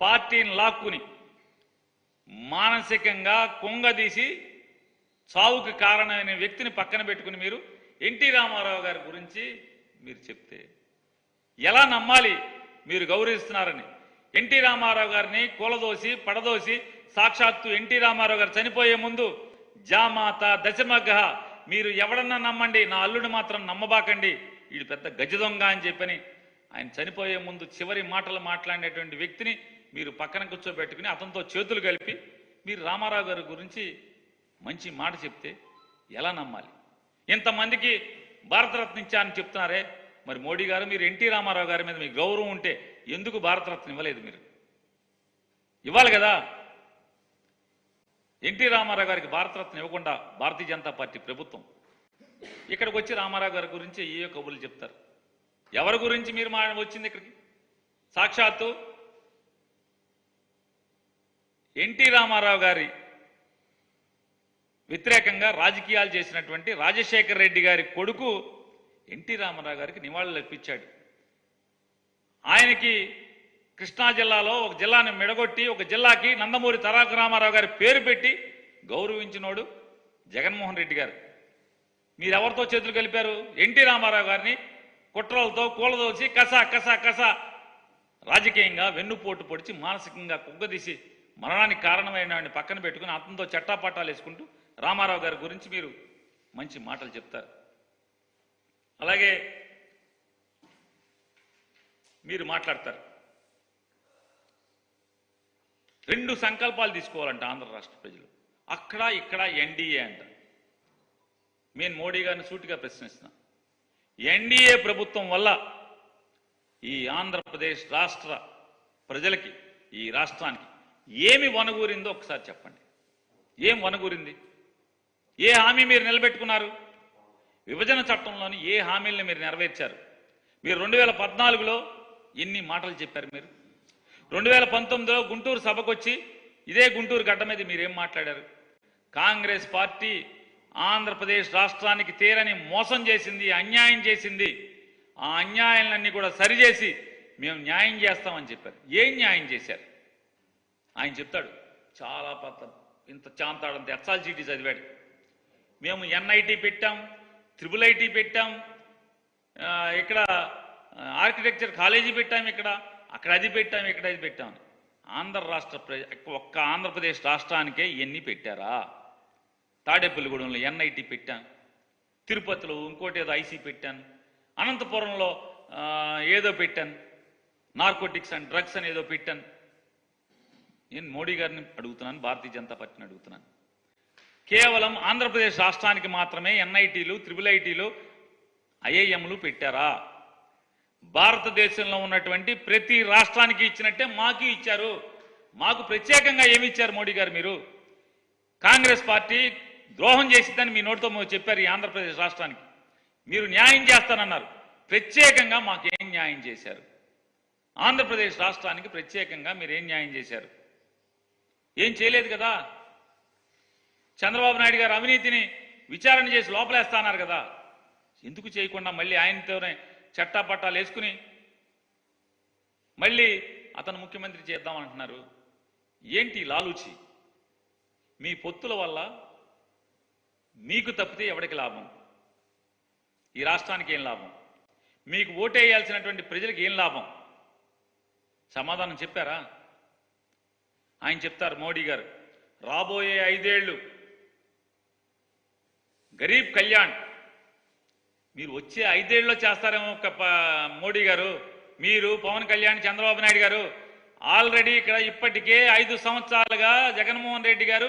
పార్టీని లాక్కుని మానసికంగా కుంగదీసి చావుకి కారణమైన వ్యక్తిని పక్కన పెట్టుకుని మీరు ఎన్టీ రామారావు గారి గురించి మీరు చెప్తే ఎలా నమ్మాలి మీరు గౌరవిస్తున్నారని? ఎన్టీ రామారావు గారిని కూలదోసి పడదోసి సాక్షాత్తు ఎన్టీ రామారావు గారు చనిపోయే ముందు జామాత దశమగ మీరు ఎవడన్నా నమ్మండి, నా అల్లుడు మాత్రం నమ్మబాకండి, వీడు పెద్ద గజ దొంగ అని చెప్పని ఆయన చనిపోయే ముందు చివరి మాటలు మాట్లాడినటువంటి వ్యక్తిని మీరు పక్కన కూర్చోబెట్టుకుని అతనితో చేతులు కలిపి మీరు రామారావు గారి గురించి మంచి మాట చెప్తే ఎలా నమ్మాలి? ఇంతమందికి భారతరత్న ఇచ్చా అని చెప్తున్నారే, మరి మోడీ గారు మీరు ఎన్టీ రామారావు గారి మీద మీకు గౌరవం ఉంటే ఎందుకు భారతరత్న ఇవ్వలేదు? మీరు ఇవ్వాలి కదా. ఎన్టీ రామారావు గారికి భారతరత్న ఇవ్వకుండా భారతీయ జనతా పార్టీ ప్రభుత్వం ఇక్కడికి వచ్చి రామారావు గారి గురించి ఏ కబుర్లు చెప్తారు. ఎవరి గురించి మీరు వచ్చింది ఇక్కడికి? సాక్షాత్తు ఎన్టీ రామారావు గారి వ్యతిరేకంగా రాజకీయాలు చేసినటువంటి రాజశేఖర్ రెడ్డి గారి కొడుకు ఎన్టీ రామారావు గారికి నివాళులు అర్పించాడు. ఆయనకి కృష్ణా జిల్లాలో ఒక జిల్లాని మెడగొట్టి ఒక జిల్లాకి నందమూరి తారక రామారావు గారి పేరు పెట్టి గౌరవించినోడు జగన్మోహన్ రెడ్డి గారు. మీరెవరితో చేతులు కలిపారు? ఎన్టీ రామారావు గారిని కుట్రలతో కూలదోసి కసా కసా కసా రాజకీయంగా వెన్నుపోటు పొడిచి మానసికంగా కుగ్గదీసి మరణానికి కారణమైన పక్కన పెట్టుకుని అతనితో చట్టాపట్టాలు వేసుకుంటూ రామారావు గారి గురించి మీరు మంచి మాటలు చెప్తారు. అలాగే మీరు మాట్లాడతారు, 2 సంకల్పాలు తీసుకోవాలంట ఆంధ్ర రాష్ట్ర ప్రజలు, అక్కడ ఇక్కడ ఎన్డీఏ అంట. నేను మోడీ గారిని సూటిగా ప్రశ్నిస్తున్నా, ఎన్డీఏ ప్రభుత్వం వల్ల ఈ ఆంధ్రప్రదేశ్ రాష్ట్ర ప్రజలకి, ఈ రాష్ట్రానికి ఏమి వనగూరిందో ఒకసారి చెప్పండి. ఏం వనగూరింది? ఏ హామీ మీరు నిలబెట్టుకున్నారు? విభజన చట్టంలోని ఏ హామీలను మీరు నెరవేర్చారు? మీరు 2014లో ఎన్ని మాటలు చెప్పారు? మీరు 2019లో గుంటూరు సభకు వచ్చి ఇదే గుంటూరు గడ్డ మీద మీరేం మాట్లాడారు? కాంగ్రెస్ పార్టీ ఆంధ్రప్రదేశ్ రాష్ట్రానికి తీరని మోసం చేసింది, అన్యాయం చేసింది, ఆ అన్యాయాలన్నీ కూడా సరిచేసి మేము న్యాయం చేస్తామని చెప్పారు. ఏం న్యాయం చేశారు? ఆయన చెప్తాడు, చాలా ఇంత చాంతాడంత ఎస్ఆల్ చీటీ చదివాడు. మేము ఎన్ఐటి పెట్టాం, ట్రిపుల్ పెట్టాం, ఇక్కడ ఆర్కిటెక్చర్ కాలేజీ పెట్టాం, ఇక్కడ అక్కడ అది పెట్టాం, ఇక్కడ అది పెట్టాం. ఆంధ్ర రాష్ట్ర ఒక్క ఆంధ్రప్రదేశ్ రాష్ట్రానికే ఎన్ని పెట్టారా? తాడేపల్లిగూడెంలో ఎన్ఐటి పెట్టాను, తిరుపతిలో ఇంకోటి ఏదో ఐసీ పెట్టాను, అనంతపురంలో ఏదో పెట్టాను, నార్కోటిక్స్ అండ్ డ్రగ్స్ అని ఏదో పెట్టాను. నేను మోడీ గారిని అడుగుతున్నాను, భారతీయ జనతా పార్టీని అడుగుతున్నాను. కేవలం ఆంధ్రప్రదేశ్ రాష్ట్రానికి మాత్రమే ఎన్ఐటీలు, త్రిబుల్ ఐటీలు, ఐఐఎంలు పెట్టారా? భారతదేశంలో ఉన్నటువంటి ప్రతి రాష్ట్రానికి ఇచ్చినట్టే మాకు ఇచ్చారు. మాకు ప్రత్యేకంగా ఏమి ఇచ్చారు మోడీ గారు? మీరు కాంగ్రెస్ పార్టీ ద్రోహం చేసిందని మీ నోటితో చెప్పారు ఈ ఆంధ్రప్రదేశ్ రాష్ట్రానికి. మీరు న్యాయం చేస్తానన్నారు. ప్రత్యేకంగా మాకేం న్యాయం చేశారు? ఆంధ్రప్రదేశ్ రాష్ట్రానికి ప్రత్యేకంగా మీరు ఏం న్యాయం చేశారు? ఏం చేయలేదు కదా. చంద్రబాబు నాయుడు గారు అవినీతిని విచారణ చేసి లోపలేస్తున్నారు కదా. ఎందుకు చేయకుండా మళ్ళీ ఆయనతోనే చట్టాపట్టాలు వేసుకుని మళ్ళీ అతను ముఖ్యమంత్రి చేద్దామంటున్నారు? ఏంటి లాలూచి? మీ పొత్తుల వల్ల మీకు తప్పితే ఎవరికి లాభం? ఈ రాష్ట్రానికి ఏం లాభం? మీకు ఓటేయాల్సినటువంటి ప్రజలకు ఏం లాభం? సమాధానం చెప్పారా? ఆయన చెప్తారు మోడీ గారు, రాబోయే 5 ఏళ్ళు గరీబ్ కళ్యాణ్ మీరు వచ్చే 5 ఏళ్ళలో చేస్తారేమో మోడీ గారు. మీరు పవన్ కళ్యాణ్, చంద్రబాబు నాయుడు గారు ఆల్రెడీ ఇక్కడ ఇప్పటికే 5 సంవత్సరాలుగా జగన్మోహన్ రెడ్డి గారు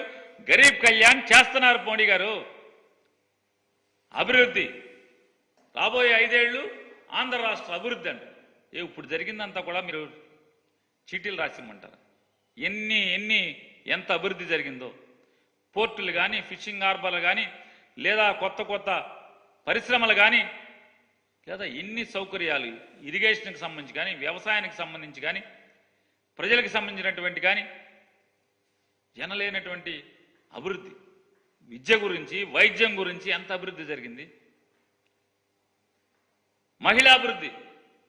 గరీబ్ కళ్యాణ్ చేస్తున్నారు. మోడీ గారు అభివృద్ధి, రాబోయే 5 ఏళ్ళు ఆంధ్ర రాష్ట్ర అభివృద్ధి అంటే ఇప్పుడు జరిగిందంతా కూడా మీరు చీటీలు రాసిమ్మంటారు. ఎంత అభివృద్ధి జరిగిందో, పోర్టులు కానీ, ఫిషింగ్ హార్బర్లు కానీ, లేదా కొత్త పరిశ్రమలు కానీ, లేదా ఎన్ని సౌకర్యాలు ఇరిగేషన్కి సంబంధించి కానీ, వ్యవసాయానికి సంబంధించి కానీ, ప్రజలకు సంబంధించినటువంటి కానీ జనలేనటువంటి అభివృద్ధి, విద్య గురించి, వైద్యం గురించి ఎంత అభివృద్ధి జరిగింది. మహిళాభివృద్ధి,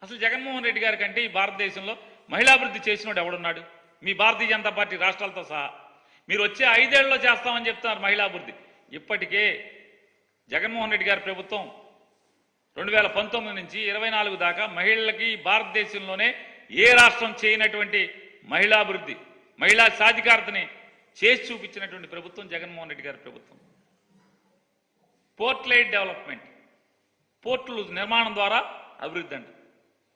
అసలు జగన్మోహన్ రెడ్డి గారి కంటే ఈ భారతదేశంలో మహిళాభివృద్ధి చేసినోడు ఎవడున్నాడు? మీ భారతీయ జనతా పార్టీ రాష్ట్రాలతో సహా. మీరు వచ్చే 5 ఏళ్లలో చేస్తామని చెప్తున్నారు మహిళాభివృద్ధి. ఇప్పటికే జగన్మోహన్ రెడ్డి గారి ప్రభుత్వం 2019 నుంచి 24 దాకా మహిళలకి భారతదేశంలోనే ఏ రాష్ట్రం చేయనటువంటి మహిళాభివృద్ధి, మహిళా సాధికారతని చేసి చూపించినటువంటి ప్రభుత్వం జగన్మోహన్ రెడ్డి గారి ప్రభుత్వం. పోర్ట్ లైట్ డెవలప్మెంట్, పోర్టులు నిర్మాణం ద్వారా అభివృద్ధి అంట.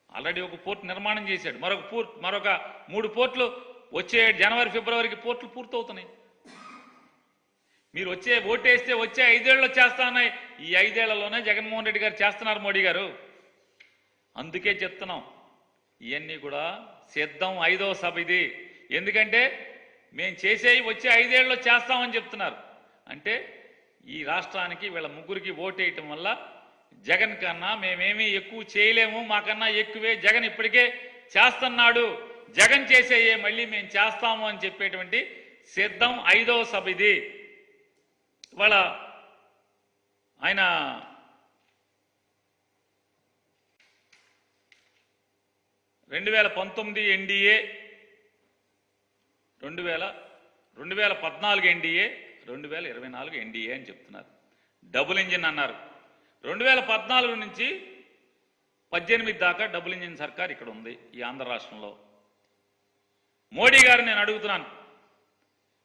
ఆల్రెడీ ఒక పోర్ట్ నిర్మాణం చేశాడు. మరొక 3 పోర్టులు వచ్చే జనవరి, ఫిబ్రవరికి పోర్టులు పూర్తవుతున్నాయి. మీరు ఓటేస్తే వచ్చే 5 ఏళ్ళలో చేస్తా ఉన్నాయి. ఈ 5 ఏళ్లలోనే జగన్మోహన్ రెడ్డి గారు చేస్తున్నారు మోడీ గారు. అందుకే చెప్తున్నాం, ఇవన్నీ కూడా సిద్ధం 5వ సభ ఇది. ఎందుకంటే మేము చేసేవి వచ్చే 5 ఏళ్ళలో చేస్తామని చెప్తున్నారు. అంటే ఈ రాష్ట్రానికి వీళ్ళ ముగ్గురికి ఓటేయటం వల్ల జగన్ కన్నా మేమేమీ ఎక్కువ చేయలేము, మాకన్నా ఎక్కువే జగన్ ఇప్పటికే చేస్తున్నాడు, జగన్ చేసేయే మళ్ళీ మేము చేస్తాము అని చెప్పేటువంటి సిద్ధం 5వ సభ ఇది. వాళ్ళ ఆయన ఎన్డీఏ 2014 ఎన్డీఏ 2024 ఎన్డీఏ అని చెప్తున్నారు. డబుల్ ఇంజిన్ అన్నారు. 2014 నుంచి 18 దాకా డబుల్ ఇంజిన్ సర్కార్ ఇక్కడ ఉంది ఈ ఆంధ్ర రాష్ట్రంలో. మోడీ గారు నేను అడుగుతున్నాను,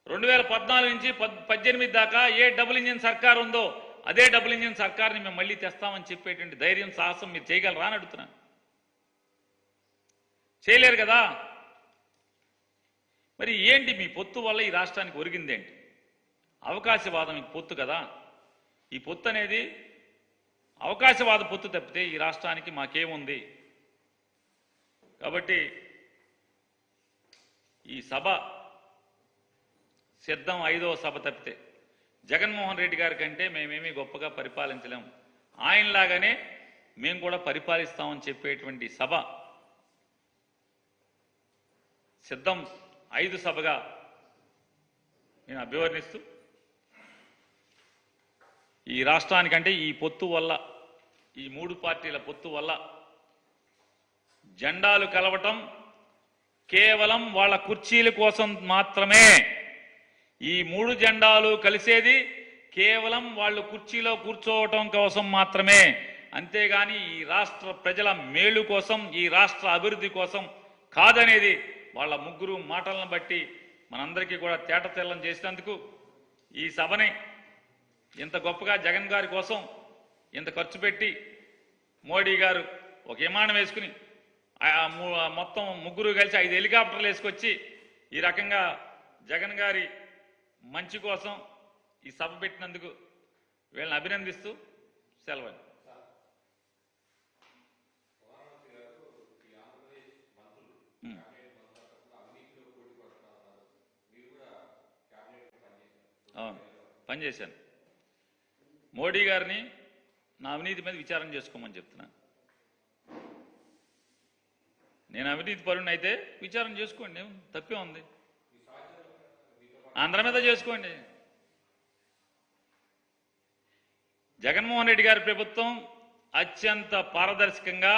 2014 నుంచి 18 దాకా ఏ డబుల్ ఇంజిన్ సర్కార్ ఉందో అదే డబుల్ ఇంజిన్ సర్కార్ని మేము మళ్ళీ తెస్తామని చెప్పేటువంటి ధైర్యం, సాహసం మీరు చేయగలరా అని అడుగుతున్నాను. చేయలేరు కదా. మరి ఏంటి మీ పొత్తు వల్ల ఈ రాష్ట్రానికి ఒరిగిందేంటి? అవకాశవాదం పొత్తు కదా. ఈ పొత్తు అనేది అవకాశవాద పొత్తు తప్పితే ఈ రాష్ట్రానికి మాకేముంది? కాబట్టి ఈ సభ సిద్ధం 5వ సభ తప్పితే జగన్మోహన్ రెడ్డి గారి కంటే మేమేమీ గొప్పగా పరిపాలించలేము, ఆయనలాగానే మేము కూడా పరిపాలిస్తామని చెప్పేటువంటి సభ సిద్ధం 5 సభగా నేను అభివర్ణిస్తూ, ఈ రాష్ట్రానికంటే ఈ పొత్తు వల్ల, ఈ 3 పార్టీల పొత్తు వల్ల జెండాలు కలవటం కేవలం వాళ్ళ కుర్చీల కోసం మాత్రమే. ఈ 3 జెండాలు కలిసేది కేవలం వాళ్ళు కుర్చీలో కూర్చోవటం కోసం మాత్రమే. అంతేగాని ఈ రాష్ట్ర ప్రజల మేలు కోసం, ఈ రాష్ట్ర అభివృద్ధి కోసం కాదనేది వాళ్ళ ముగ్గురు మాటలను బట్టి మనందరికీ కూడా తేటతెల్లం చేసినందుకు ఈ సభని ఇంత గొప్పగా జగన్ గారి కోసం ఇంత ఖర్చు పెట్టి మోడీ గారు ఒక విమానం వేసుకుని మొత్తం ముగ్గురు కలిసి 5 హెలికాప్టర్లు వేసుకొచ్చి ఈ రకంగా జగన్ గారి మంచి కోసం ఈ సభ పెట్టినందుకు వీళ్ళని అభినందిస్తూ సెలవు. అవును, పనిచేశాను. మోడీ గారిని నా అవినీతి మీద విచారణ చేసుకోమని చెప్తున్నా. నేను అవినీతి పరుణ్ణి అయితే విచారణ చేసుకోండి, తప్పే ఉంది. అందరి మీద చేసుకోండి. జగన్మోహన్ రెడ్డి గారి ప్రభుత్వం అత్యంత పారదర్శకంగా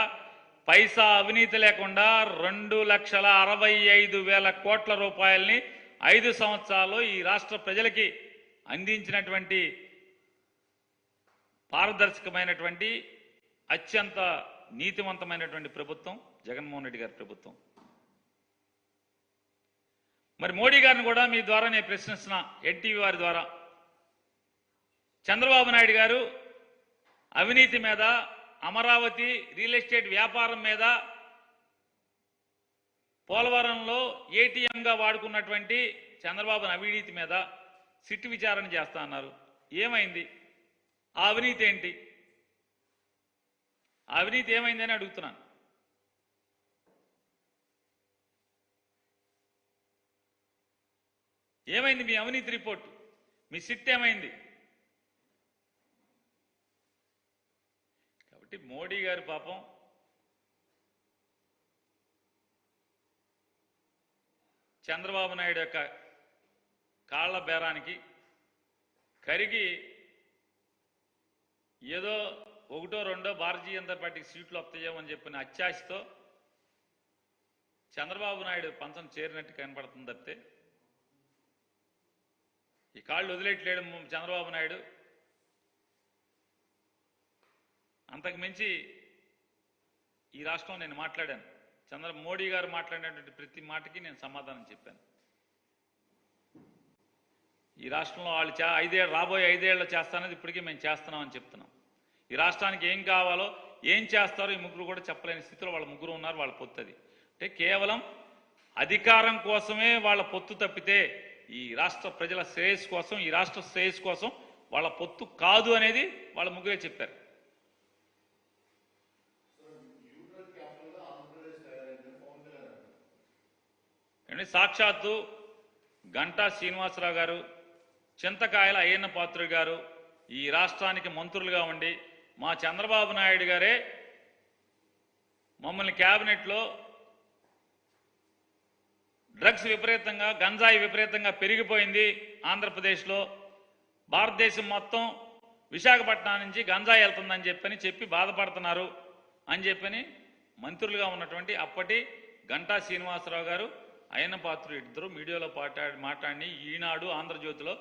పైసా అవినీతి లేకుండా 2,65,000 కోట్ల రూపాయలని 5 సంవత్సరాల్లో ఈ రాష్ట్ర ప్రజలకి అందించినటువంటి పారదర్శకమైనటువంటి అత్యంత నీతివంతమైనటువంటి ప్రభుత్వం జగన్మోహన్ రెడ్డి గారి ప్రభుత్వం. మరి మోడీ గారిని కూడా మీ ద్వారా నేను ప్రశ్నిస్తున్నా, ఎన్టీవీ వారి ద్వారా. చంద్రబాబు నాయుడు గారు అవినీతి మీద, అమరావతి రియల్ ఎస్టేట్ వ్యాపారం మీద, పోలవరంలో ఏటీఎంగా వాడుకున్నటువంటి చంద్రబాబు అవినీతి మీద సిట్ విచారణ చేస్తా అన్నారు. ఏమైంది? ఆ అవినీతి ఏంటి? ఆ అవినీతి ఏమైందని అడుగుతున్నాను. ఏమైంది మీ అవినీతి రిపోర్టు? మీ సిట్ ఏమైంది? కాబట్టి మోడీ గారు పాపం చంద్రబాబు నాయుడు యొక్క కాళ్ల బేరానికి కరిగి ఏదో 1, 2 భారతీయ జనతా పార్టీకి సీట్లు వస్తాయేమని చెప్పిన అత్యాశతో చంద్రబాబు నాయుడు పంచం చేరినట్టు కనపడుతుంది తప్పితే ఈ కాళ్ళు వదిలేట్లేడు చంద్రబాబు నాయుడు. అంతకు మించి ఈ రాష్ట్రంలో నేను మాట్లాడాను. మోడీ గారు మాట్లాడినటువంటి ప్రతి మాటకి నేను సమాధానం చెప్పాను. ఈ రాష్ట్రంలో వాళ్ళు రాబోయే 5 ఏళ్ళు చేస్తానది ఇప్పటికీ మేము చేస్తున్నామని చెప్తున్నాం. ఈ రాష్ట్రానికి ఏం కావాలో, ఏం చేస్తారో ఈ ముగ్గురు కూడా చెప్పలేని స్థితిలో వాళ్ళ ముగ్గురు ఉన్నారు. వాళ్ళ పొత్తు అది. అంటే కేవలం అధికారం కోసమే వాళ్ళ పొత్తు తప్పితే ఈ రాష్ట్ర ప్రజల శ్రేయస్సు కోసం, ఈ రాష్ట్ర శ్రేయస్సు కోసం వాళ్ళ పొత్తు కాదు అనేది వాళ్ళ ముగ్గురే చెప్పారు. సాక్షాత్తు గంటా శ్రీనివాసరావు గారు, చింతకాయల అయ్యన్న పాత్రుడు గారు ఈ రాష్ట్రానికి మంత్రులుగా ఉండి మా చంద్రబాబు నాయుడు గారే మమ్మల్ని క్యాబినెట్లో డ్రగ్స్ విపరీతంగా, గంజాయి విపరీతంగా పెరిగిపోయింది ఆంధ్రప్రదేశ్లో, భారతదేశం మొత్తం విశాఖపట్నం నుంచి గంజాయి వెళ్తుందని చెప్పి బాధపడుతున్నారు అని చెప్పని మంత్రులుగా ఉన్నటువంటి అప్పటి గంటా శ్రీనివాసరావు గారు, అయ్యన్న పాత్రుడు ఇద్దరు మీడియాలో మాట్లాడి ఈనాడు ఆంధ్రజ్యోతిలో,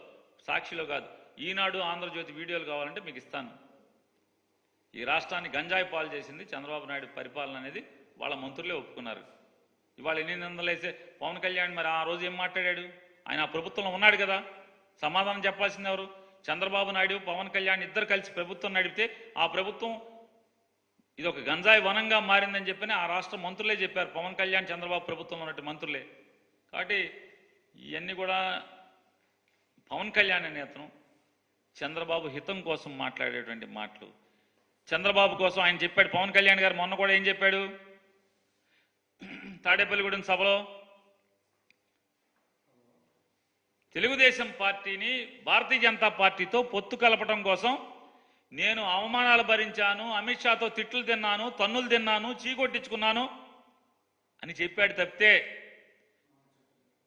సాక్షిలో కాదు, ఈనాడు ఆంధ్రజ్యోతి వీడియోలు కావాలంటే మీకు ఇస్తాను. ఈ రాష్ట్రాన్ని గంజాయి పాలు చేసింది చంద్రబాబు నాయుడు పరిపాలన అనేది వాళ్ళ మంత్రులే ఒప్పుకున్నారు. ఇవాళ ఎన్ని నిందలేసే పవన్ కళ్యాణ్ మరి ఆ రోజు ఏం మాట్లాడాడు? ఆయన ఆ ప్రభుత్వంలో ఉన్నాడు కదా, సమాధానం చెప్పాల్సింది ఎవరు? చంద్రబాబు నాయుడు, పవన్ కళ్యాణ్ ఇద్దరు కలిసి ప్రభుత్వం నడిపితే ఆ ప్రభుత్వం ఇది ఒక గంజాయి వనంగా మారిందని చెప్పని ఆ రాష్ట్ర మంత్రులే చెప్పారు. పవన్ కళ్యాణ్, చంద్రబాబు ప్రభుత్వంలో ఉన్నట్టు మంత్రులే. కాబట్టి ఇవన్నీ కూడా పవన్ కళ్యాణ్ అనే అతను చంద్రబాబు హితం కోసం మాట్లాడేటువంటి మాటలు. చంద్రబాబు కోసం ఆయన చెప్పాడు. పవన్ కళ్యాణ్ గారు మొన్న కూడా ఏం చెప్పాడు? తాడేపల్లిగూడెం సభలో తెలుగుదేశం పార్టీని భారతీయ జనతా పార్టీతో పొత్తు కలపడం కోసం నేను అవమానాలు భరించాను, అమిత్ షాతో తిట్లు తిన్నాను, తన్నులు తిన్నాను, చీకొట్టించుకున్నాను అని చెప్పాడు తప్పితే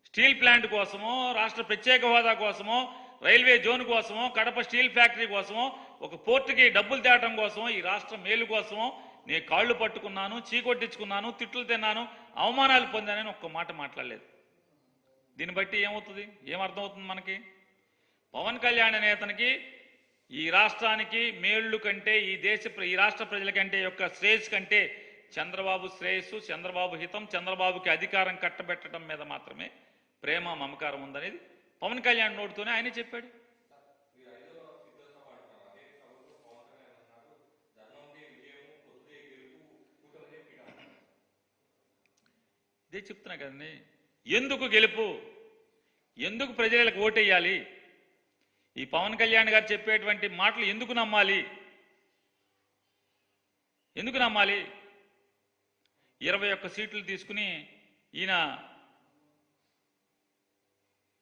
స్టీల్ ప్లాంట్ కోసమో, రాష్ట్ర ప్రత్యేక హోదా కోసమో, రైల్వే జోన్ కోసమో, కడప స్టీల్ ఫ్యాక్టరీ కోసమో, ఒక పోర్టుకి డబ్బులు తేవటం కోసమో, ఈ రాష్ట్ర మేలు కోసమో నేను కాళ్ళు పట్టుకున్నాను, చీకొట్టించుకున్నాను, తిట్లు తిన్నాను, అవమానాలు పొందానని ఒక్క మాట మాట్లాడలేదు. దీన్ని బట్టి ఏమవుతుంది? ఏమర్థమవుతుంది మనకి? పవన్ కళ్యాణ్ అనే అతనికి ఈ రాష్ట్రానికి మేళ్లు కంటే, ఈ రాష్ట్ర ప్రజల కంటే యొక్క శ్రేయస్సు కంటే చంద్రబాబు శ్రేయస్సు, చంద్రబాబు హితం, చంద్రబాబుకి అధికారం కట్టబెట్టడం మీద మాత్రమే ప్రేమ, మమకారం ఉందనేది పవన్ కళ్యాణ్ నోటితోనే ఆయనే చెప్పాడు. ఇదే చెప్తున్నా కదండి, ఎందుకు గెలుపు? ఎందుకు ప్రజలకు ఓటేయాలి? ఈ పవన్ కళ్యాణ్ గారు చెప్పేటువంటి మాటలు ఎందుకు నమ్మాలి? ఎందుకు నమ్మాలి? 21 సీట్లు తీసుకుని ఈయన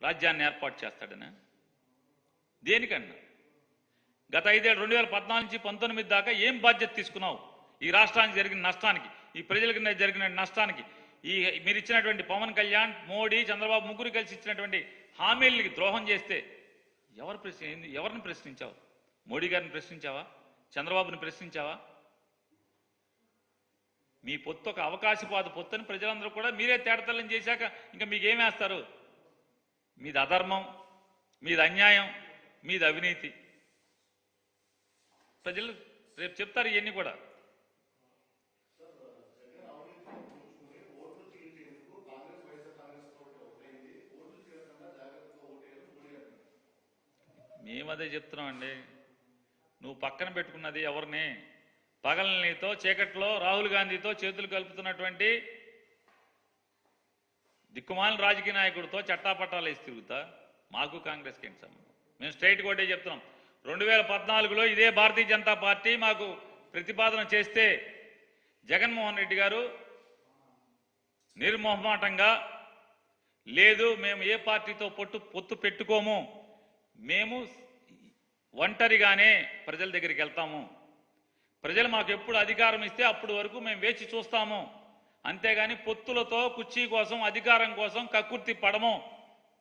రాజ్యాన్ని ఏర్పాటు చేస్తాడనా? దేనికన్నా? గత 5 ఏళ్ళు 2014 నుంచి 19 దాకా ఏం బాధ్యత తీసుకున్నావు? ఈ రాష్ట్రానికి జరిగిన నష్టానికి, ఈ ప్రజలకు జరిగిన నష్టానికి, ఈ మీరు ఇచ్చినటువంటి పవన్ కళ్యాణ్, మోడీ, చంద్రబాబు ముగ్గురు కలిసి ఇచ్చినటువంటి హామీలకి ద్రోహం చేస్తే ఎవరిని ప్రశ్నించావు? మోడీ గారిని ప్రశ్నించావా? చంద్రబాబుని ప్రశ్నించావా? మీ పొత్తు ఒక అవకాశవాద పొత్తని ప్రజలందరూ కూడా మీరే తేడతల్లం చేశాక ఇంకా మీకేమేస్తారు? మీది అధర్మం, మీది అన్యాయం, మీది అవినీతి. ప్రజలు రేపు చెప్తారు ఇవన్నీ కూడా. మేమదే చెప్తున్నామండి. నువ్వు పక్కన పెట్టుకున్నది ఎవరిని? పగలనీతో చీకట్లో రాహుల్ గాంధీతో చేతులు కలుపుతున్నటువంటి దిక్కుమాలిన రాజకీయ నాయకుడితో చట్టాపట్టాలు వేసి తిరుగుతా మాకు కాంగ్రెస్కి ఏంటి సంబంధం? మేము స్ట్రైట్ కోటే చెప్తున్నాం. 2014లో ఇదే భారతీయ జనతా పార్టీ మాకు ప్రతిపాదన చేస్తే జగన్మోహన్ రెడ్డి గారు నిర్మోహమాటంగా లేదు, మేము ఏ పార్టీతో పొత్తు పెట్టుకోము, మేము ఒంటరిగానే ప్రజల దగ్గరికి వెళ్తాము, ప్రజలు మాకు ఎప్పుడు అధికారం ఇస్తే అప్పుడు వరకు మేము వేచి చూస్తాము, అంతేగాని పొత్తులతో కుర్చీ కోసం అధికారం కోసం కక్కుర్తి పడము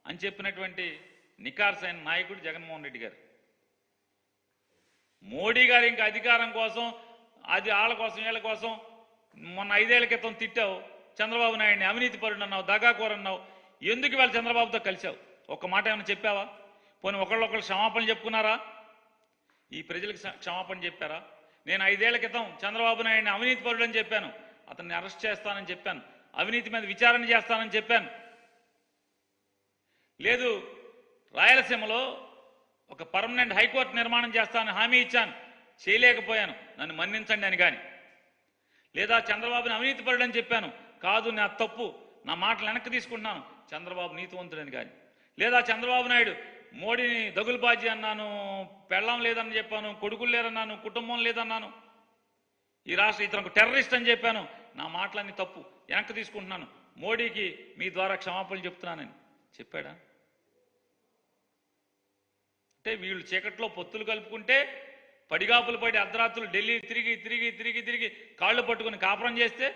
అని చెప్పినటువంటి నికార్సైన నాయకుడు జగన్మోహన్ రెడ్డి గారు. మోడీ గారు ఇంకా అధికారం కోసం, అది వాళ్ళ కోసం వీళ్ళ కోసం మొన్న 5 ఏళ్ల క్రితం తిట్టావు చంద్రబాబు నాయుడిని, అవినీతి పరుడు అన్నావు, దగాకోరు అన్నావు. ఎందుకు ఇవాళ చంద్రబాబుతో కలిశావు? ఒక్క మాట ఏమైనా చెప్పావా? పోనీ ఒకళ్ళొకళ్ళు క్షమాపణలు చెప్పుకున్నారా? ఈ ప్రజలకు క్షమాపణ చెప్పారా? నేను 5 ఏళ్ల క్రితం చంద్రబాబు నాయుడిని అవినీతి పరుడు అని చెప్పాను, అతన్ని అరెస్ట్ చేస్తానని చెప్పాను, అవినీతి మీద విచారణ చేస్తానని చెప్పాను. లేదు, రాయలసీమలో ఒక పర్మనెంట్ హైకోర్టు నిర్మాణం చేస్తానని హామీ ఇచ్చాను, చేయలేకపోయాను, నన్ను మన్నించండి అని. కానీ లేదా చంద్రబాబుని అవినీతి పరుడు అని చెప్పాను, కాదు నా తప్పు, నా మాటలు వెనక్కి తీసుకుంటున్నాను, చంద్రబాబు నీతివంతుడని. కానీ లేదా చంద్రబాబు నాయుడు మోడీని దగులుబాజీ అన్నాను, పెళ్ళం లేదని చెప్పాను, కొడుకులు లేరన్నాను, కుటుంబం లేదన్నాను, ఈ రాష్ట్ర ఇతను టెర్రరిస్ట్ అని చెప్పాను, నా మాటలన్నీ తప్పు, వెనక్కి తీసుకుంటున్నాను, మోడీకి మీ ద్వారా క్షమాపణలు చెప్తున్నానని చెప్పాడా? అంటే వీళ్ళు చీకట్లో పొత్తులు కలుపుకుంటే పడిగాపులు పడి అర్ధరాత్రులు ఢిల్లీ తిరిగి తిరిగి తిరిగి తిరిగి కాళ్ళు పట్టుకుని కాపురం చేస్తే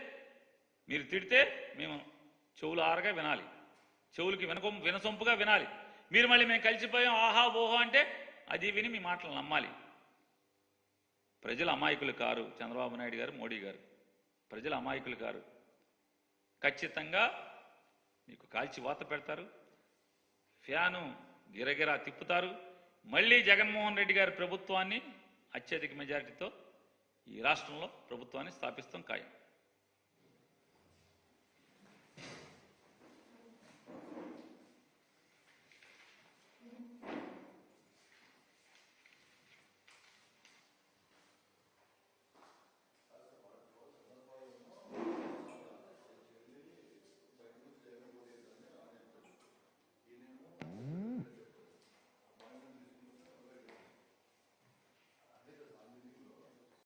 మీరు తిడితే మేము చెవులు ఆరగా వినాలి, చెవులకి వినసొంపుగా వినాలి. మీరు మళ్ళీ మేము కలిసిపోయాం ఆహా ఓహో అంటే అది విని మీ మాటలు నమ్మాలి. ప్రజలు అమాయకులు కారు, చంద్రబాబు నాయుడు గారు, మోడీ గారు ప్రజలు అమాయకులు కారు. ఖచ్చితంగా మీకు కాల్చి వాత పెడతారు, ఫ్యాను గిరగిరా తిప్పుతారు. మళ్ళీ జగన్మోహన్ రెడ్డి గారి ప్రభుత్వాన్ని అత్యధిక మెజారిటీతో ఈ రాష్ట్రంలో ప్రభుత్వాన్ని స్థాపిస్తాం ఖాయం.